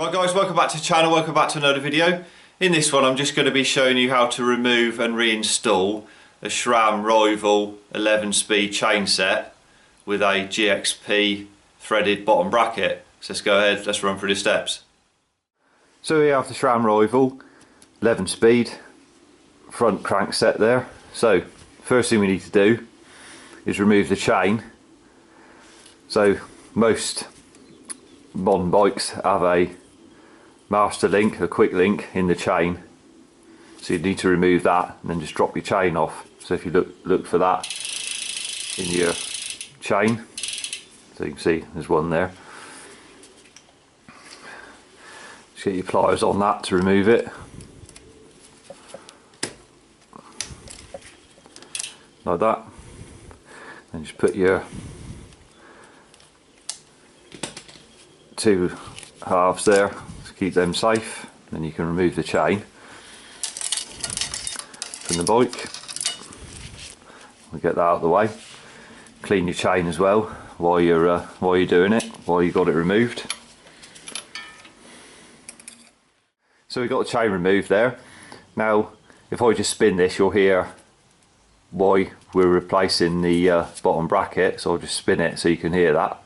Right guys, welcome back to the channel, welcome back to another video. In this one I'm just going to be showing you how to remove and reinstall a SRAM rival 11-speed chain set with a GXP threaded bottom bracket. So let's go ahead, let's run through the steps. So we have the SRAM rival 11-speed front crankset there. So first thing we need to do is remove the chain. So most modern bikes have a master link, a quick link in the chain, so you need to remove that and then just drop your chain off. So if you look for that in your chain, so you can see there's one there. Just get your pliers on that to remove it. Like that. And just put your two halves there to keep them safe. Then you can remove the chain from the bike. We'll get that out of the way. Clean your chain as well while you're doing it, while you got it removed. So we've got the chain removed there. Now if I just spin this, you'll hear why we're replacing the bottom bracket, so I'll just spin it so you can hear that.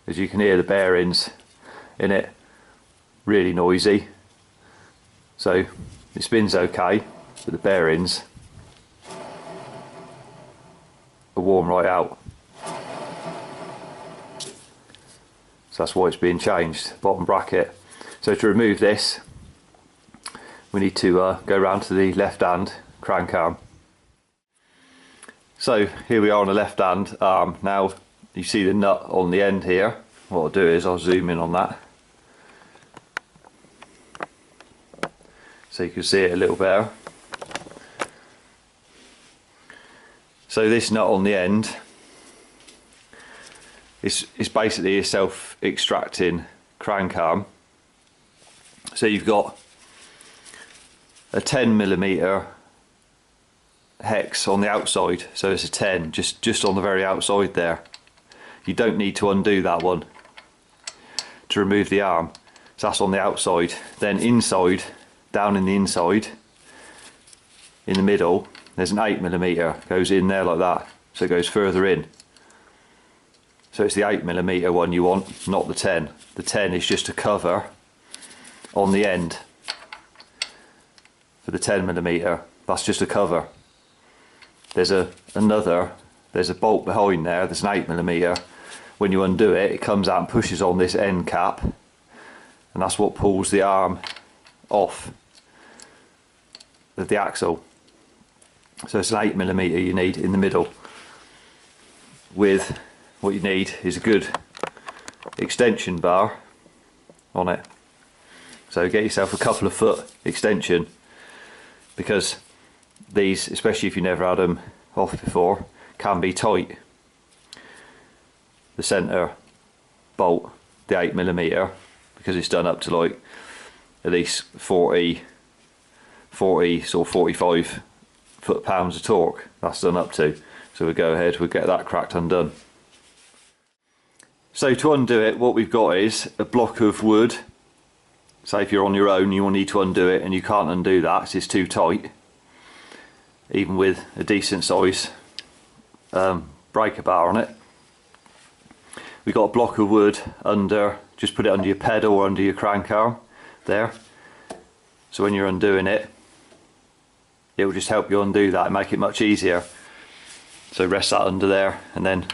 As you can hear, the bearings in it really noisy, so it spins okay, but the bearings are worn right out. So that's why it's being changed, bottom bracket. So to remove this, we need to go around to the left hand crank arm. So here we are on the left hand arm. Now you see the nut on the end here. What I'll do is I'll zoom in on that so you can see it a little better. So this nut on the end is basically a self-extracting crank arm. So you've got a 10mm hex on the outside, so it's a 10 just on the very outside there. You don't need to undo that one to remove the arm, so that's on the outside. Then inside, down in the inside, in the middle, there's an 8mm, goes in there like that, so it goes further in. So it's the 8mm one you want, not the 10. The 10 is just a cover on the end for the 10mm. That's just a cover. There's a bolt behind there, there's an 8mm. When you undo it, it comes out and pushes on this end cap, and that's what pulls the arm off of the axle. So it's an 8mm you need in the middle. With what you need is a good extension bar on it. So get yourself a couple of foot extension, because these, especially if you never had them off before, can be tight. The centre bolt, the 8mm, because it's done up to like at least 40 sort of 45 foot-pounds of torque, that's done up to. So we'll go ahead, we'll get that cracked undone. So to undo it, what we've got is a block of wood. Say if you're on your own, you will need to undo it, and you can't undo that because it's too tight, even with a decent size breaker bar on it. We've got a block of wood under, just put it under your pedal or under your crank arm there. So when you're undoing it, it will just help you undo that and make it much easier. So rest that under there and then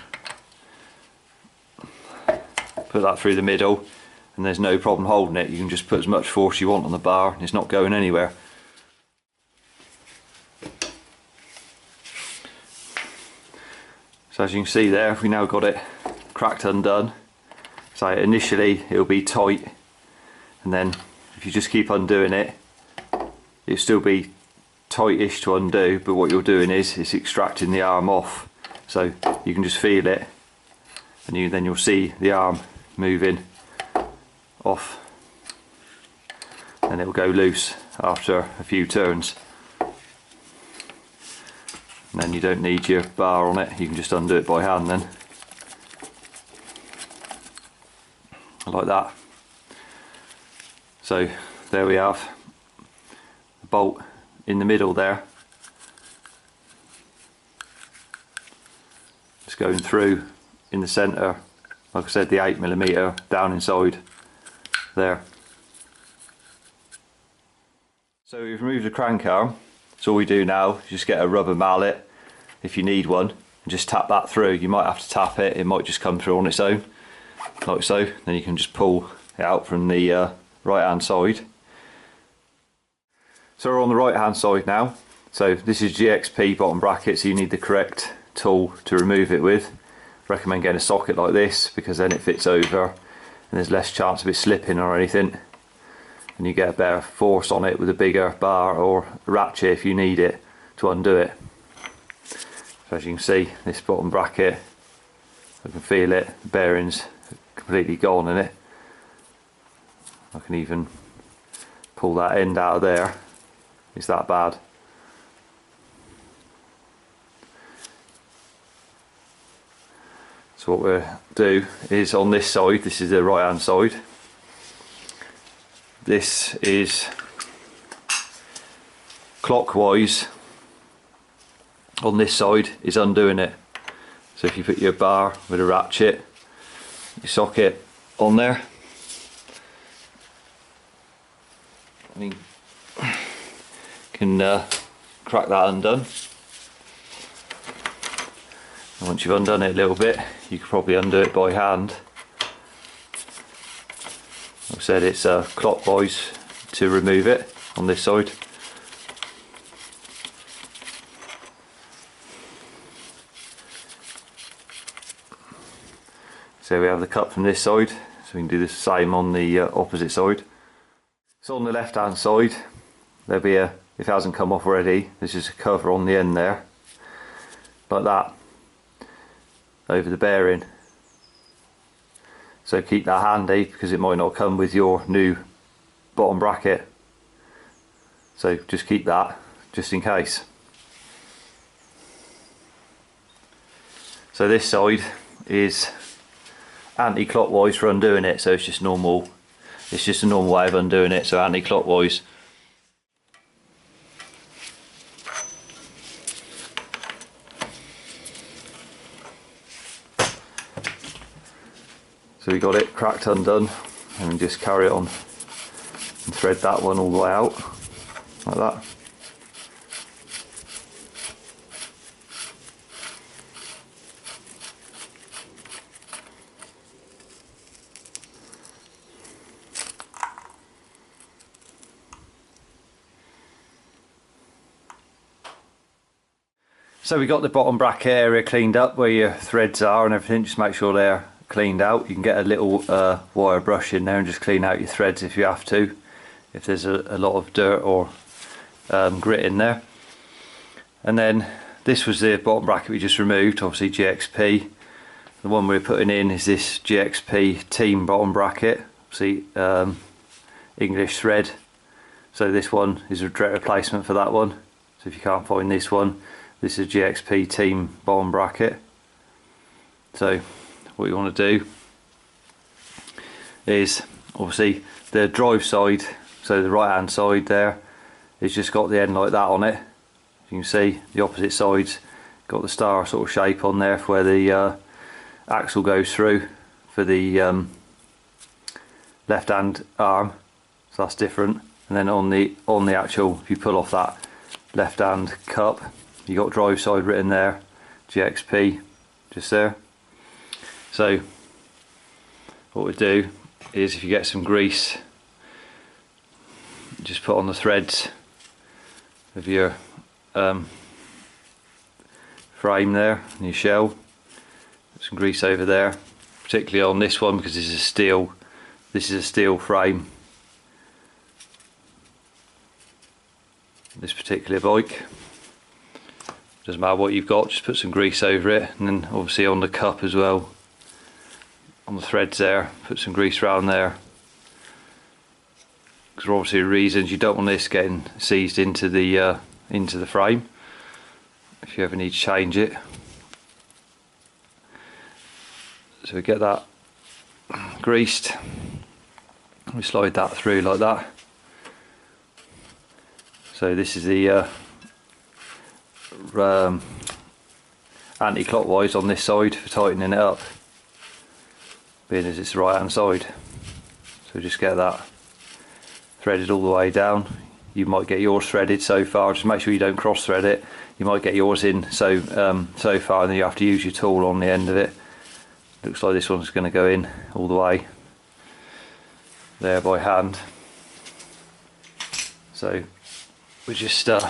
put that through the middle, and there's no problem holding it. You can just put as much force you want on the bar and it's not going anywhere. So as you can see there, we now got it cracked undone. So initially it'll be tight, and then if you just keep undoing it, it'll still be tightish to undo, but what you're doing is it's extracting the arm off. So you can just feel it, and then you'll see the arm moving off, and it will go loose after a few turns. and then you don't need your bar on it, you can just undo it by hand then, like that. So there we have the bolt in the middle there, just going through in the centre, like I said, the 8mm down inside there. So we've removed the crank arm, so all we do now is just get a rubber mallet, if you need one, and just tap that through. You might have to tap it, it might just come through on its own, like so. Then you can just pull it out from the right hand side. So we're on the right hand side now. So this is GXP bottom bracket, so you need the correct tool to remove it with. Recommend getting a socket like this, because then it fits over and there's less chance of it slipping or anything, and you get a better force on it with a bigger bar or ratchet if you need it to undo it. So as you can see, this bottom bracket, I can feel it, the bearings completely gone in it. I can even pull that end out of there, it's that bad. So what we'll do is, on this side, this is the right hand side, this is clockwise, on this side is undoing it. So if you put your bar with a ratchet, your socket on there, I mean, can crack that undone. And once you've undone it a little bit, you could probably undo it by hand. Like I said, it's clockwise to remove it on this side. So we have the cut from this side, so we can do the same on the opposite side. So on the left hand side, there'll be a, if it hasn't come off already, there's just a cover on the end there, like that, over the bearing. So keep that handy, because it might not come with your new bottom bracket. So just keep that, just in case. So this side is anti-clockwise for undoing it, so it's just normal. It's just a normal way of undoing it, so anti-clockwise. So we got it cracked undone, and we just carry it on and thread that one all the way out, like that. So we got the bottom bracket area cleaned up where your threads are and everything, just make sure they're cleaned out. You can get a little wire brush in there and just clean out your threads if you have to, if there's a lot of dirt or grit in there. And then this was the bottom bracket we just removed, obviously GXP. The one we're putting in is this GXP team bottom bracket, see, English thread. So this one is a direct replacement for that one. So if you can't find this one, this is GXP team bottom bracket. So what you want to do is, obviously the drive side, so the right hand side there, it's just got the end like that on it. You can see the opposite side's got the star sort of shape on there for where the axle goes through for the left hand arm, so that's different. And then on the actual, if you pull off that left hand cup, you got drive side written there, GXP, just there. So what we do is, if you get some grease, just put on the threads of your frame there and your shell. Put some grease over there, particularly on this one because this is a steel frame. This particular bike. Doesn't matter what you've got, just put some grease over it, and then obviously on the cup as well, on the threads there, put some grease around there, because obviously reasons you don't want this getting seized into the frame. if you ever need to change it. So we get that greased, we slide that through like that. So this is the anti-clockwise on this side for tightening it up, being as it's the right hand side. So just get that threaded all the way down. You might get yours threaded so far, just make sure you don't cross thread it. You might get yours in so far, and then you have to use your tool on the end of it. Looks like this one's going to go in all the way there by hand. So we just nip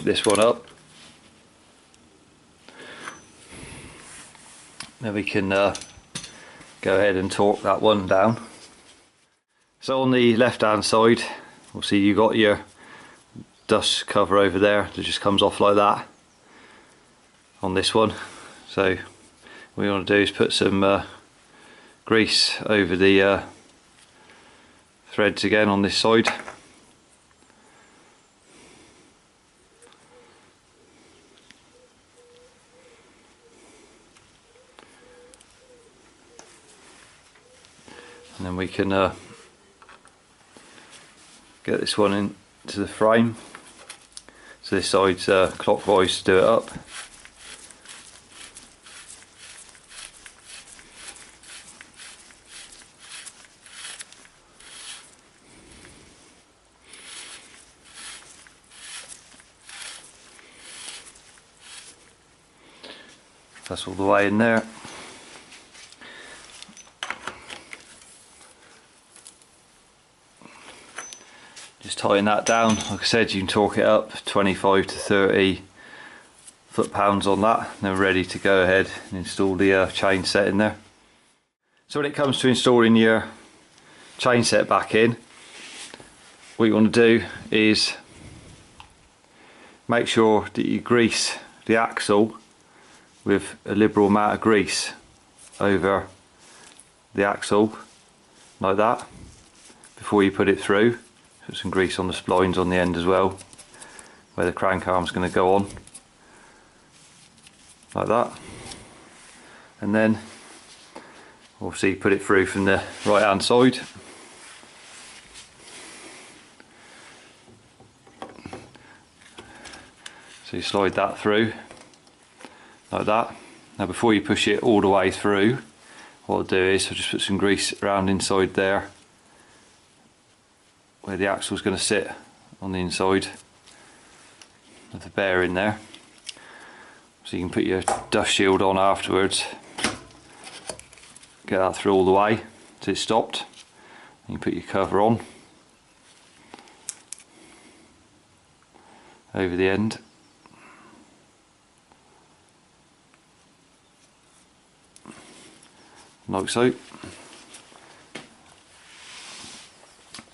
this one up. Then we can go ahead and torque that one down. So on the left hand side, we'll see you got your dust cover over there that just comes off like that on this one. So what you want to do is put some grease over the threads again on this side. And then we can get this one into the frame. So this side's clockwise to do it up. That's all the way in there. Just tighten that down. Like I said, you can torque it up 25 to 30 foot-pounds on that, and then we're ready to go ahead and install the chain set in there. So when it comes to installing your chain set back in, what you want to do is make sure that you grease the axle with a liberal amount of grease over the axle like that before you put it through. Put some grease on the splines on the end as well, where the crank arm's going to go on, like that. And then obviously put it through from the right hand side. So you slide that through like that. Now before you push it all the way through, what I'll do is I'll just put some grease around inside there where the axle is going to sit on the inside of the bearing there. So you can put your dust shield on afterwards, get that through all the way till it's stopped, and you put your cover on over the end. Like so.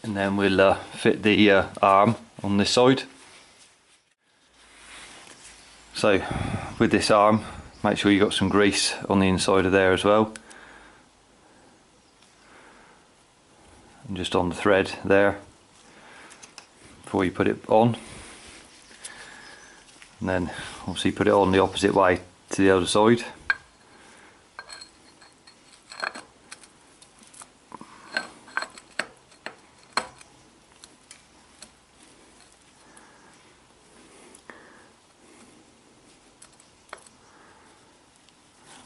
And then we'll fit the arm on this side. So with this arm, make sure you got some grease on the inside of there as well, and just on the thread there before you put it on, and then obviously put it on the opposite way to the other side.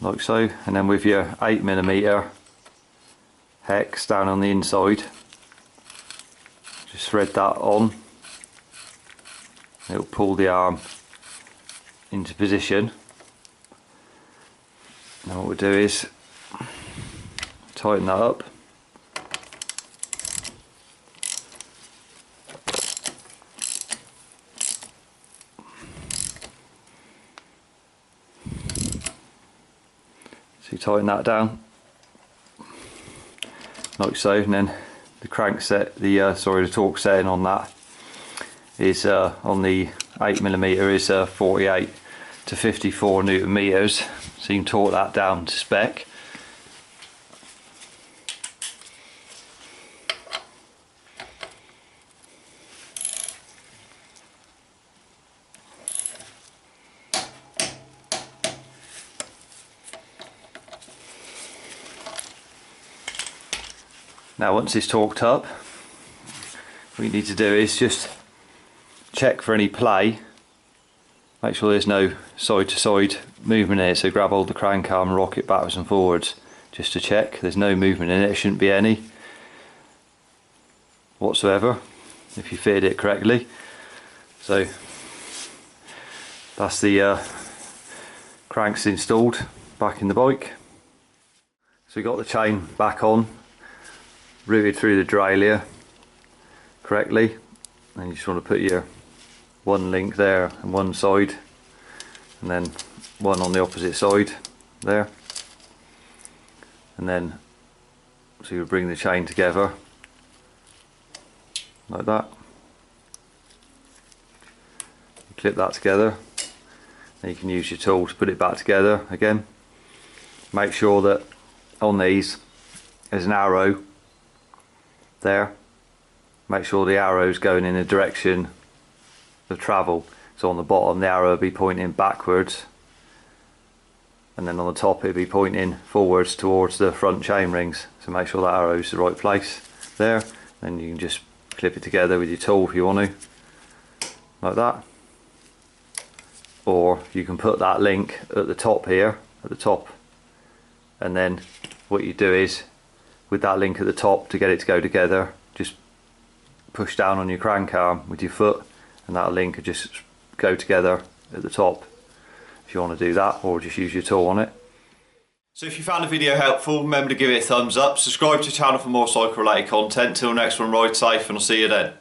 Like so, and then with your 8mm hex down on the inside, just thread that on. It'll pull the arm into position. Now what we'll do is tighten that up. So you tighten that down like so, and then the crankset, the torque setting on that is on the 8mm is 48 to 54 Newton meters, so you can torque that down to spec. Now once it's torqued up, what you need to do is just check for any play. Make sure there's no side to side movement in it, so grab hold of the crank arm and rock it backwards and forwards just to check there's no movement in it. There shouldn't be any whatsoever if you fitted it correctly. So that's the cranks installed back in the bike. So we got the chain back on, routed through the derailleur correctly, and you just want to put your one link there on one side and then one on the opposite side there, and then so you bring the chain together like that. You clip that together, and you can use your tool to put it back together again. Make sure that on these there's an arrow there. Make sure the arrow is going in the direction of travel. So on the bottom the arrow will be pointing backwards, and then on the top it'll be pointing forwards towards the front chain rings. So make sure that arrow is the right place there. Then you can just clip it together with your tool if you want to, like that. Or you can put that link at the top here, at the top, and then what you do is with that link at the top, to get it to go together, just push down on your crank arm with your foot, and that link will just go together at the top if you want to do that, or just use your tool on it. So if you found the video helpful, remember to give it a thumbs up, subscribe to the channel for more cycle related content. Till next one, ride safe and I'll see you then.